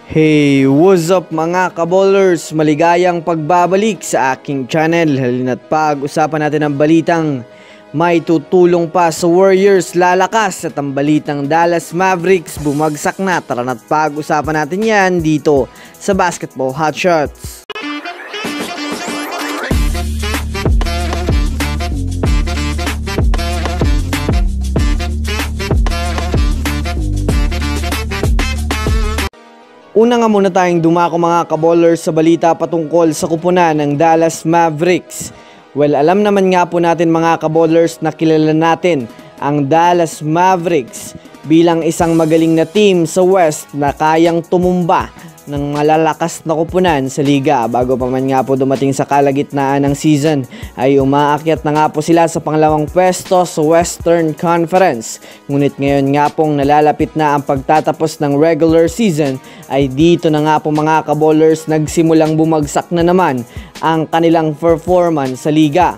Hey, what's up mga kaballers? Maligayang pagbabalik sa aking channel. Halina't pag-usapan natin ang balitang may tutulong pa sa Warriors lalakas at ang balitang Dallas Mavericks bumagsak na. Tara na't pag-usapan natin yan dito sa Basketball Hotshots. Una nga muna tayong dumako mga kaballers sa balita patungkol sa kupunan ng Dallas Mavericks. Well, alam naman nga po natin mga kaballers na kilala natin ang Dallas Mavericks bilang isang magaling na team sa West na kayang tumumba ng malalakas na kupunan sa liga. Bago pa man nga po dumating sa kalagitnaan ng season ay umaakyat na nga po sila sa pangalawang pwesto sa Western Conference. Ngunit ngayon nga pong nalalapit na ang pagtatapos ng regular season ay dito na nga po mga kaballers nagsimulang bumagsak na naman ang kanilang performance sa liga.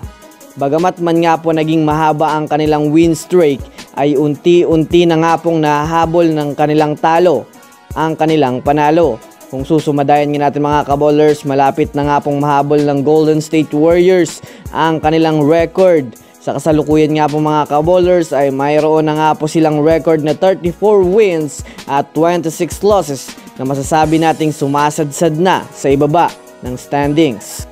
Bagamat man nga po naging mahaba ang kanilang win streak ay unti-unti na nga pong nahahabol ng kanilang talo ang kanilang panalo. Kung susumadayan nga natin mga kaballers, malapit na nga pong mahabol ng Golden State Warriors ang kanilang record. Sa kasalukuyan nga po mga kaballers ay mayroon na nga po silang record na 34 wins at 26 losses na masasabi nating sumasadsad na sa ibaba ng standings.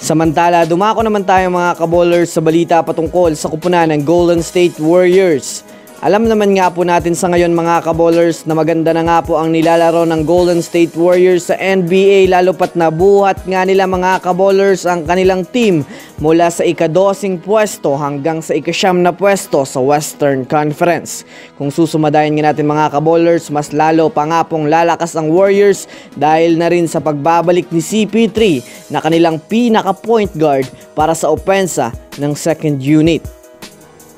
Samantala, dumako naman tayo mga kaballers sa balita patungkol sa kupunan ng Golden State Warriors. Alam naman nga po natin sa ngayon mga kaballers na maganda na nga po ang nilalaro ng Golden State Warriors sa NBA, lalo pat nabuhat nga nila mga kaballers ang kanilang team mula sa ika-12 pwesto hanggang sa ika-9 na pwesto sa Western Conference. Kung susumadayan nga natin mga kaballers, mas lalo pa nga pong lalakas ang Warriors dahil na rin sa pagbabalik ni CP3 na kanilang pinaka-point guard para sa opensa ng second unit.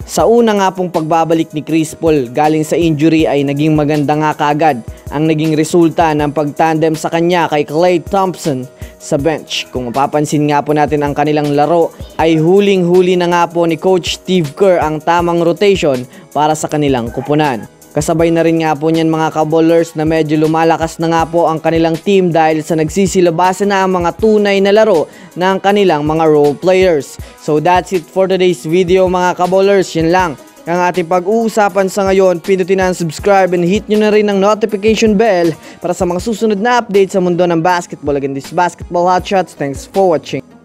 Sa una nga pong pagbabalik ni Chris Paul galing sa injury ay naging maganda nga kaagad ang naging resulta ng pagtandem sa kanya kay Klay Thompson sa bench. Kung mapapansin nga po natin ang kanilang laro ay huling-huli na nga po ni Coach Steve Kerr ang tamang rotation para sa kanilang kupunan. Kasabay na rin nga po niyan mga kaballers na medyo lumalakas na nga po ang kanilang team dahil sa nagsisilabasan na ang mga tunay na laro ng kanilang mga role players. So that's it for today's video mga kaballers. Yan lang ang ating pag-uusapan sa ngayon. Pindutin na ang subscribe and hit nyo na rin ang notification bell para sa mga susunod na update sa mundo ng basketball. Again, this Basketball Hotshots. Thanks for watching.